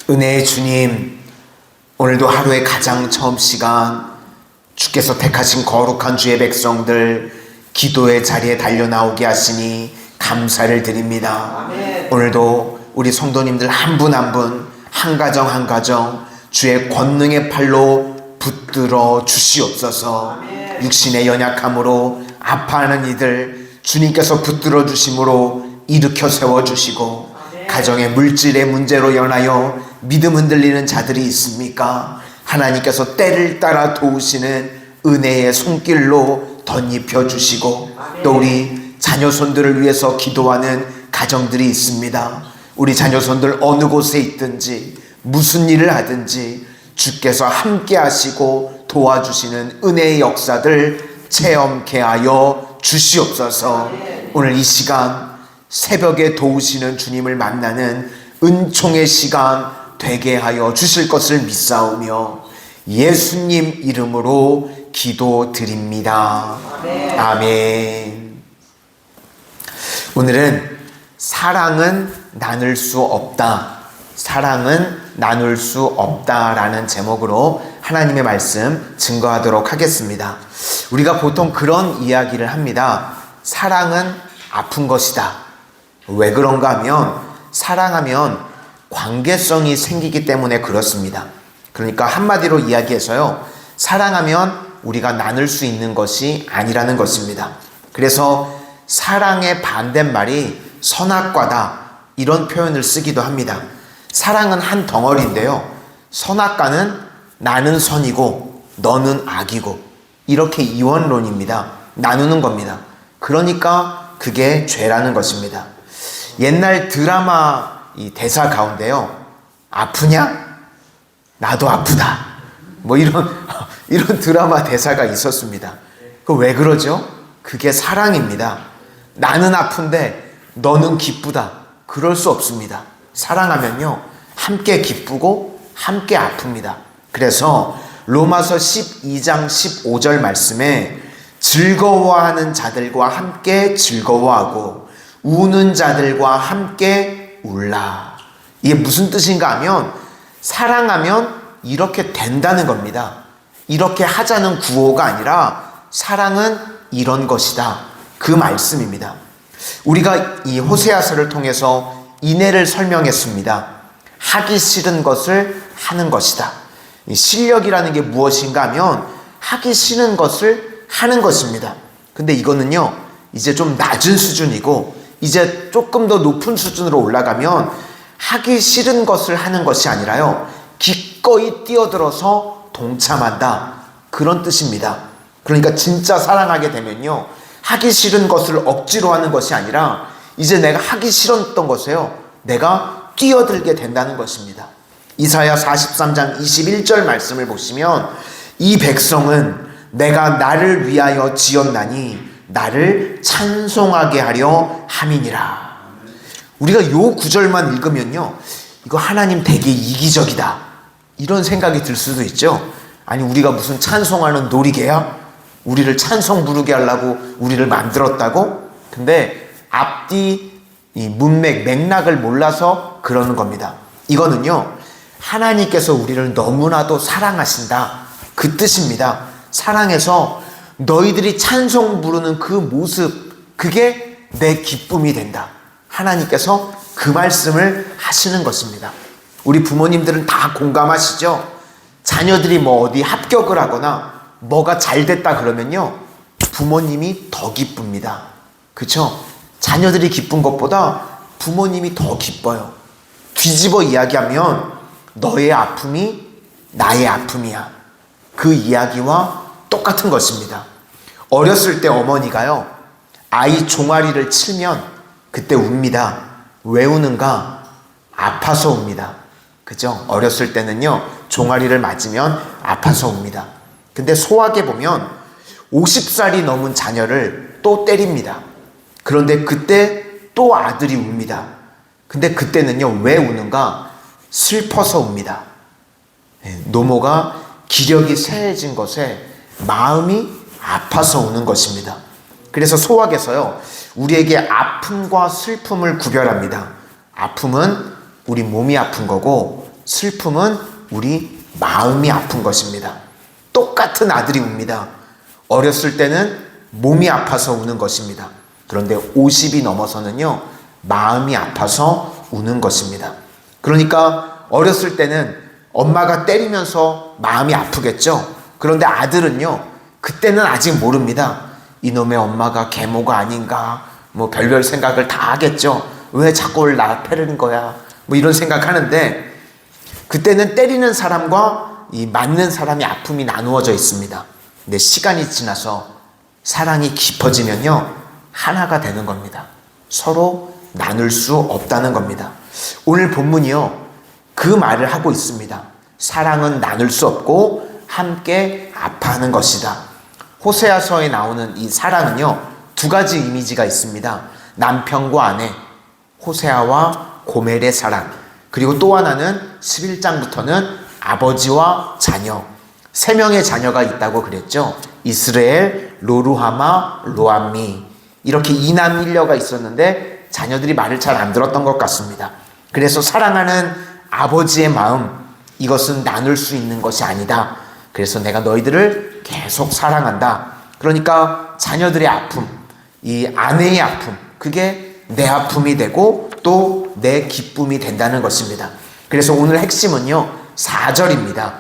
은혜의 주님, 오늘도 하루의 가장 처음 시간 주께서 택하신 거룩한 주의 백성들 기도의 자리에 달려나오게 하시니 감사를 드립니다. 아멘. 오늘도 우리 성도님들 한 분 한 분, 한 가정 한 가정 주의 권능의 팔로 붙들어 주시옵소서. 아멘. 육신의 연약함으로 아파하는 이들 주님께서 붙들어 주심으로 일으켜 세워주시고, 가정의 물질의 문제로 연하여 믿음 흔들리는 자들이 있습니까? 하나님께서 때를 따라 도우시는 은혜의 손길로 덧입혀 주시고, 또 우리 자녀손들을 위해서 기도하는 가정들이 있습니다. 우리 자녀손들 어느 곳에 있든지 무슨 일을 하든지 주께서 함께 하시고 도와주시는 은혜의 역사들 체험케 하여 주시옵소서. 오늘 이 시간 새벽에 도우시는 주님을 만나는 은총의 시간 되게 하여 주실 것을 믿사오며 예수님 이름으로 기도드립니다. 아멘. 아멘. 오늘은 사랑은 나눌 수 없다, 사랑은 나눌 수 없다라는 제목으로 하나님의 말씀 증거하도록 하겠습니다. 우리가 보통 그런 이야기를 합니다. 사랑은 아픈 것이다. 왜 그런가 하면 사랑하면 관계성이 생기기 때문에 그렇습니다. 그러니까 한마디로 이야기해서요, 사랑하면 우리가 나눌 수 있는 것이 아니라는 것입니다. 그래서 사랑의 반대말이 선악과다, 이런 표현을 쓰기도 합니다. 사랑은 한 덩어리인데요, 선악과는 나는 선이고 너는 악이고, 이렇게 이원론입니다. 나누는 겁니다. 그러니까 그게 죄라는 것입니다. 옛날 드라마 이 대사 가운데요, 아프냐? 나도 아프다. 뭐 이런 드라마 대사가 있었습니다. 그 왜 그러죠? 그게 사랑입니다. 나는 아픈데 너는 기쁘다. 그럴 수 없습니다. 사랑하면요, 함께 기쁘고 함께 아픕니다. 그래서 로마서 12장 15절 말씀에 즐거워하는 자들과 함께 즐거워하고 우는 자들과 함께 울라. 이게 무슨 뜻인가 하면 사랑하면 이렇게 된다는 겁니다. 이렇게 하자는 구호가 아니라 사랑은 이런 것이다, 그 말씀입니다. 우리가 이 호세아서를 통해서 인애를 설명했습니다. 하기 싫은 것을 하는 것이다. 실력이라는 게 무엇인가 하면 하기 싫은 것을 하는 것입니다. 근데 이거는요, 이제 좀 낮은 수준이고 이제 조금 더 높은 수준으로 올라가면 하기 싫은 것을 하는 것이 아니라요, 기꺼이 뛰어들어서 동참한다, 그런 뜻입니다. 그러니까 진짜 사랑하게 되면요, 하기 싫은 것을 억지로 하는 것이 아니라 이제 내가 하기 싫었던 것에요, 내가 뛰어들게 된다는 것입니다. 이사야 43장 21절 말씀을 보시면 이 백성은 내가 나를 위하여 지었나니 나를 찬송하게 하려 함이니라. 우리가 요 구절만 읽으면요, 이거 하나님 되게 이기적이다, 이런 생각이 들 수도 있죠. 아니, 우리가 무슨 찬송하는 놀이개야? 우리를 찬송 부르게 하려고 우리를 만들었다고? 근데 앞뒤 이 문맥, 맥락을 몰라서 그러는 겁니다. 이거는요, 하나님께서 우리를 너무나도 사랑하신다, 그 뜻입니다. 사랑해서 너희들이 찬송 부르는 그 모습, 그게 내 기쁨이 된다. 하나님께서 그 말씀을 하시는 것입니다. 우리 부모님들은 다 공감하시죠? 자녀들이 뭐 어디 합격을 하거나 뭐가 잘 됐다 그러면요, 부모님이 더 기쁩니다. 그쵸? 자녀들이 기쁜 것보다 부모님이 더 기뻐요. 뒤집어 이야기하면 너의 아픔이 나의 아픔이야, 그 이야기와 똑같은 것입니다. 어렸을 때 어머니가요, 아이 종아리를 치면 그때 웁니다. 왜 우는가? 아파서 웁니다. 그죠? 어렸을 때는요, 종아리를 맞으면 아파서 웁니다. 근데 소학에 보면 50살이 넘은 자녀를 또 때립니다. 그런데 그때 또 아들이 웁니다. 근데 그때는요, 왜 우는가? 슬퍼서 웁니다. 노모가 기력이 쇠해진 것에 마음이 아파서 우는 것입니다. 그래서 소학에서요, 우리에게 아픔과 슬픔을 구별합니다. 아픔은 우리 몸이 아픈 거고 슬픔은 우리 마음이 아픈 것입니다. 똑같은 아들이 웁니다. 어렸을 때는 몸이 아파서 우는 것입니다. 그런데 50이 넘어서는요, 마음이 아파서 우는 것입니다. 그러니까 어렸을 때는 엄마가 때리면서 마음이 아프겠죠. 그런데 아들은요, 그때는 아직 모릅니다. 이놈의 엄마가 계모가 아닌가, 뭐 별별 생각을 다 하겠죠. 왜 자꾸 나 패는 거야, 뭐 이런 생각하는데, 그때는 때리는 사람과 이 맞는 사람이 아픔이 나누어져 있습니다. 근데 시간이 지나서 사랑이 깊어지면요, 하나가 되는 겁니다. 서로 나눌 수 없다는 겁니다. 오늘 본문이요, 그 말을 하고 있습니다. 사랑은 나눌 수 없고 함께 아파하는 것이다. 호세아서에 나오는 이 사랑은요, 두 가지 이미지가 있습니다. 남편과 아내, 호세아와 고멜의 사랑, 그리고 또 하나는 11장부터는 아버지와 자녀, 3명의 자녀가 있다고 그랬죠. 이스라엘, 로루하마, 로암미, 이렇게 2남 1녀가 있었는데 자녀들이 말을 잘 안 들었던 것 같습니다. 그래서 사랑하는 아버지의 마음, 이것은 나눌 수 있는 것이 아니다. 그래서 내가 너희들을 계속 사랑한다. 그러니까 자녀들의 아픔, 이 아내의 아픔, 그게 내 아픔이 되고 또 내 기쁨이 된다는 것입니다. 그래서 오늘 핵심은요, 4절입니다.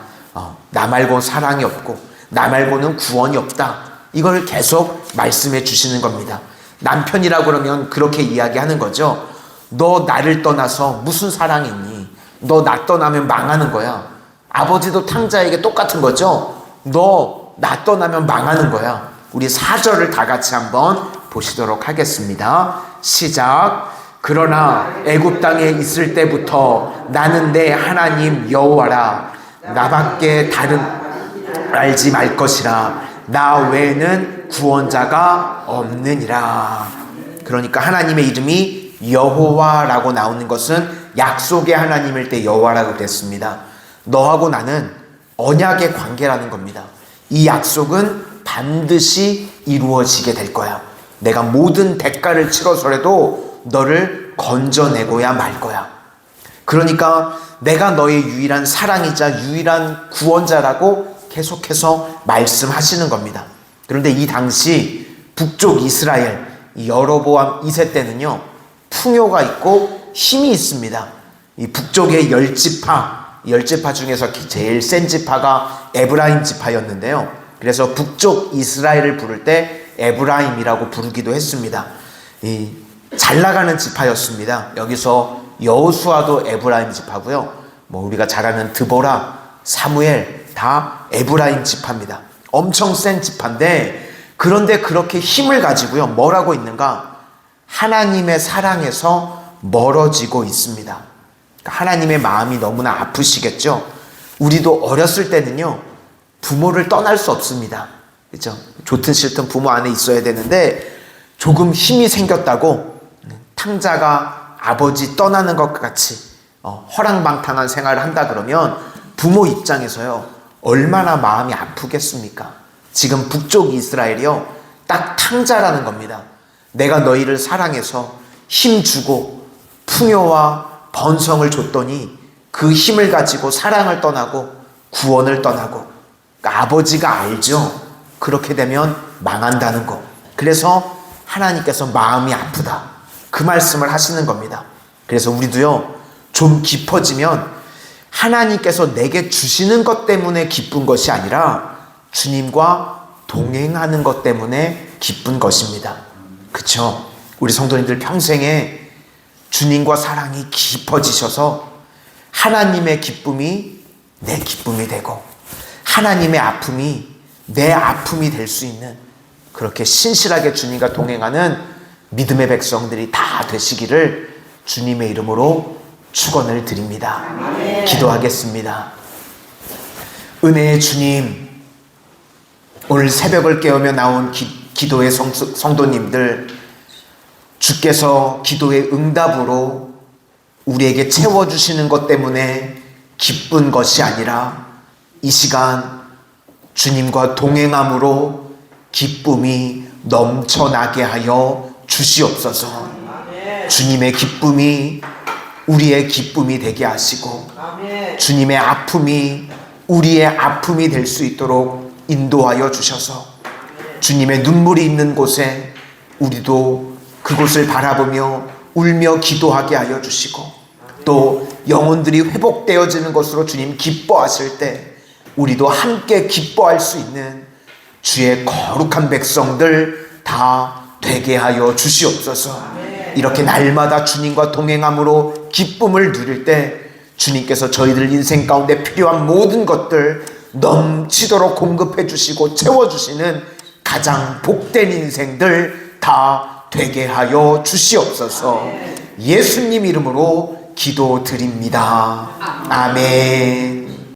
나 말고 사랑이 없고 나 말고는 구원이 없다. 이걸 계속 말씀해 주시는 겁니다. 남편이라고 그러면 그렇게 이야기하는 거죠. 너 나를 떠나서 무슨 사랑이 있니? 너 나 떠나면 망하는 거야. 아버지도 탕자에게 똑같은 거죠. 너 나 떠나면 망하는 거야. 우리 4절을 다 같이 한번 보시도록 하겠습니다. 시작. 그러나 애굽 땅에 있을 때부터 나는 내 하나님 여호와라. 나밖에 다른 알지 말 것이라. 나 외에는 구원자가 없느니라. 그러니까 하나님의 이름이 여호와라고 나오는 것은 약속의 하나님일 때 여호와라고 그랬습니다. 너하고 나는 언약의 관계라는 겁니다. 이 약속은 반드시 이루어지게 될 거야. 내가 모든 대가를 치러서라도 너를 건져내고야 말 거야. 그러니까 내가 너의 유일한 사랑이자 유일한 구원자라고 계속해서 말씀하시는 겁니다. 그런데 이 당시 북쪽 이스라엘 여로보암 2세 때는요, 풍요가 있고 힘이 있습니다. 이 북쪽의 10지파 중에서 제일 센 지파가 에브라임 지파였는데요. 그래서 북쪽 이스라엘을 부를 때 에브라임이라고 부르기도 했습니다. 잘 나가는 지파였습니다. 여기서 여호수아도 에브라임 지파고요. 뭐 우리가 잘 아는 드보라, 사무엘 다 에브라임 지파입니다. 엄청 센 지파인데, 그런데 그렇게 힘을 가지고요, 뭘 하고 있는가? 하나님의 사랑에서 멀어지고 있습니다. 하나님의 마음이 너무나 아프시겠죠. 우리도 어렸을 때는요, 부모를 떠날 수 없습니다. 그렇죠? 좋든 싫든 부모 안에 있어야 되는데, 조금 힘이 생겼다고 탕자가 아버지 떠나는 것 같이 허랑방탕한 생활을 한다 그러면 부모 입장에서요, 얼마나 마음이 아프겠습니까? 지금 북쪽 이스라엘이요, 딱 탕자라는 겁니다. 내가 너희를 사랑해서 힘주고 풍요와 번성을 줬더니 그 힘을 가지고 사랑을 떠나고 구원을 떠나고, 그러니까 아버지가 알죠. 그렇게 되면 망한다는 거. 그래서 하나님께서 마음이 아프다, 그 말씀을 하시는 겁니다. 그래서 우리도요, 좀 깊어지면 하나님께서 내게 주시는 것 때문에 기쁜 것이 아니라 주님과 동행하는 것 때문에 기쁜 것입니다. 그렇죠? 우리 성도님들 평생에 주님과 사랑이 깊어지셔서 하나님의 기쁨이 내 기쁨이 되고 하나님의 아픔이 내 아픔이 될 수 있는, 그렇게 신실하게 주님과 동행하는 믿음의 백성들이 다 되시기를 주님의 이름으로 축원을 드립니다. 기도하겠습니다. 은혜의 주님, 오늘 새벽을 깨우며 나온 기도의 성도님들, 주께서 기도의 응답으로 우리에게 채워주시는 것 때문에 기쁜 것이 아니라 이 시간 주님과 동행함으로 기쁨이 넘쳐나게 하여 주시옵소서. 주님의 기쁨이 우리의 기쁨이 되게 하시고 아멘. 주님의 아픔이 우리의 아픔이 될 수 있도록 인도하여 주셔서 주님의 눈물이 있는 곳에 우리도 그곳을 바라보며 울며 기도하게 하여 주시고 또 영혼들이 회복되어지는 것으로 주님 기뻐하실 때 우리도 함께 기뻐할 수 있는 주의 거룩한 백성들 다 되게 하여 주시옵소서. 이렇게 날마다 주님과 동행함으로 기쁨을 누릴 때 주님께서 저희들 인생 가운데 필요한 모든 것들 넘치도록 공급해 주시고 채워주시는 가장 복된 인생들 다 되게 하여 주시옵소서. 예수님 이름으로 기도드립니다. 아멘.